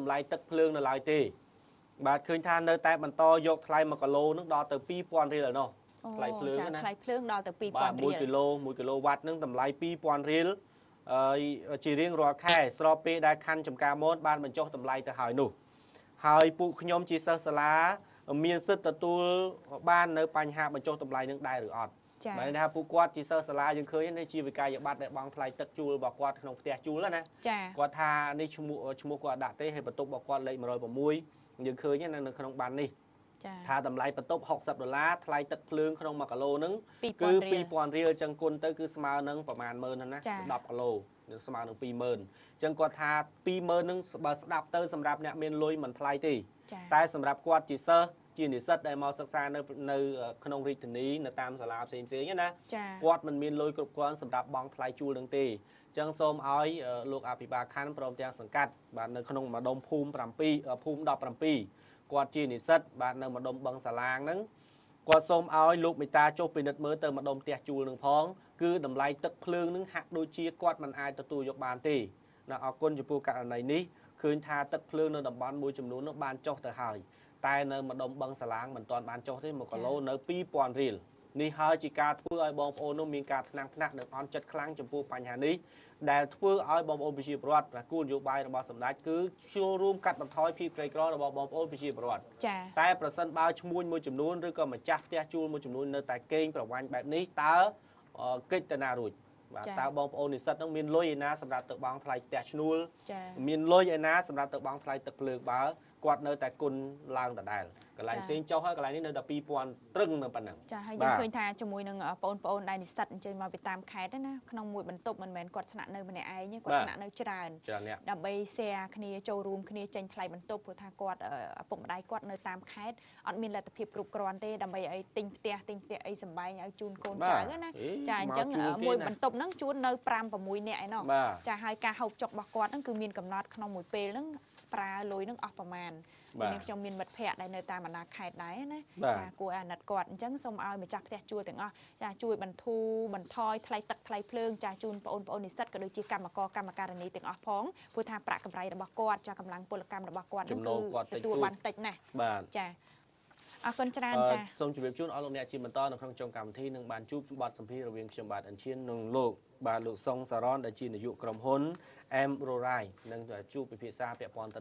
តម្លៃទឹកភ្លើងនៅឡើយទេបាទឃើញថានៅតែបន្តយកថ្លៃ1គីឡូនឹងដល់ទៅ2000រៀលឯណោះថ្លៃភ្លើងណាថ្លៃភ្លើងដល់ទៅ2000រៀល1គីឡូវ៉ាត់នឹងតម្លៃ2000រៀលជារៀងរាល់ខែស្របពេលដែលខណ្ឌចំការមនបានបញ្ចុះតម្លៃទៅហើយនោះហើយពួកខ្ញុំជាសិស្សសាលាមានសិទ្ធិទទួលបាននៅបញ្ហាបញ្ចុះតម្លៃនឹងដែរឬអត់បាទថាពួកគាត់ជាសិស្សសាលាយើងឃើញនេះជាវិក័យប័ត្រដែលបង់ថ្លៃទឹកជួលរបស់គាត់ក្នុងផ្ទះជួលណាគាត់ថានេះឈ្មោះគាត់ដាក់ទេហើយបន្ទប់របស់គាត់លេខ106យើងឃើញនៅក្នុងបាននេះថាតម្លៃបន្ទប់$60ថ្លៃទឹកភ្លើងក្នុង1គីឡូហ្នឹងគឺ2000រៀលចឹងគុណទៅគឺស្មើនឹងប្រហែល10000ណា10គីឡូស្មើនឹង20000អញ្ចឹងគាត់ថា20000ហ្នឹងបើស្ដាប់ទៅសម្រាប់អ្នកមានលុយមិនថ្លៃទេតែសម្រាប់គាត់ជាសិស្សជានិស្សិតដែលមកសិក្សានៅក្នុងរាជធានីនៅតាមសាលាផ្សេងៗណាគាត់មិនមានលុយគ្រប់គ្រាន់សម្រាប់បង់ថ្លៃជួលនឹងទេអញ្ចឹងសូមឲ្យលោកអភិបាលខណ្ឌព្រមទាំងសង្កាត់បាទនៅក្នុងម្ដុំភូមិ7ភូមិ17គាត់ជានិស្សិតបាទនៅម្ដុំបឹងសាឡាងហ្នឹងគាត់សូមឲ្យលោកមេតាចុះពិនិត្យមើលទៅម្ដុំផ្ទះជួលនឹងផងគឺតម្លៃទឹកភ្លើងនឹងហាក់ដូចជាគាត់មិនអាចទទួលយកបានទេណាអរគុណចំពោះករណីនេះឃើញថាទឹកភ្លើងនៅតំបន់មួយចំនួននោះបានចុះទៅហើយតែនៅម្ដុំបឹងសាឡាងមិនទាន់បានចុះទេ1គីឡូនៅ2000រៀលនេះហើយជាការធ្វើឲ្យបងប្អូននោះមានការថ្នាក់និងអន់ចិត្តខ្លាំងចំពោះបញ្ហានេះដែលធ្វើឲ្យបងប្អូនប្រជាពលរដ្ឋគោលនយោបាយរបស់សម្ដេចគឺចូលរួមកាត់បន្ថយភាពក្រីក្ររបស់បងប្អូនប្រជាពលរដ្ឋតែប្រសិនបើឈ្មួញមួយចំនួនឬក៏ម្ចាស់ផ្ទះជួលមួយចំនួននៅតែកេងប្រវ័ញ្ចបែបនេះតើកិច្ចទៅណារួចបាទតើបងប្អូននិស្សិតនឹងមានលុយឯណាសម្រាប់ទៅបង់ថ្លៃផ្ទះឈ្នួលមានលុយឯណាសម្រាប់ទៅបង់ថ្លៃទឹកភ្លើងបើគាត់នៅតែគុណឡើងដដែលកន្លែងផ្សេងចុះហើយកន្លែងនេះនៅតែ2000ត្រឹងនៅប៉ុណ្ណឹងចាហើយយើងឃើញថាជាមួយនឹងបងប្អូនដែលនិស្សិតអញ្ជើញមកពីតាមខេត្តណាក្នុងមួយបន្ទប់មិនមែនគាត់ស្នាក់នៅម្នាក់ឯងទេគាត់ស្នាក់នៅច្រើនដើម្បី share គ្នាចូលរួមគ្នាចេញថ្លៃបន្ទប់ព្រោះថាគាត់ឪពុកម្ដាយគាត់នៅតាមខេត្តអត់មានលទ្ធភាពគ្រប់គ្រាន់ទេដើម្បីឲ្យទិញផ្ទះអីសម្បែងឲ្យជូនកូនចៅណាចាអញ្ចឹងមួយបន្ទប់ហ្នឹងជួននៅ5 6នាក់ឯណោះចាហើយការហូបចុករបស់គាត់ហ្នឹងគឺមានកំណត់ក្នុងមួយពេលហ្នឹងប្រើលុយនឹងអស់ប្រមាណនេះខ្ញុំមានមិត្តភ័ក្តិដែលនៅតាមបណ្ដាខេត្តដែរណាចាគួរអាណិតគាត់អញ្ចឹងសូមឲ្យម្ចាស់ផ្ទះជួលទាំងអស់ចាជួយបន្ធូរបន្ថយថ្លៃទឹកថ្លៃភ្លើងចាជូនបងប្អូននិស្សិតក៏ដូចជាកម្មករកម្មការិនីទាំងអស់ផងព្រោះថាប្រាក់កម្រៃរបស់គាត់ចាកម្លាំងពលកម្មរបស់គាត់នឹងគឺទទួលបានតិចណាស់ចាអរគុណច្រើនចាសូមជម្រាបជូនអស់លោកអ្នកជាបន្តនៅក្នុងចុងកម្មវិធីនឹងបានជួបបទសម្ភាសន៍រវាងខ្ញុំបាទអិនឈៀននិងលោកសុងសារ៉នដែលជានាយកក្រុមហ៊ុន M Rorai នឹងជួបពិភាក្សាពាក់ព័ន្ធ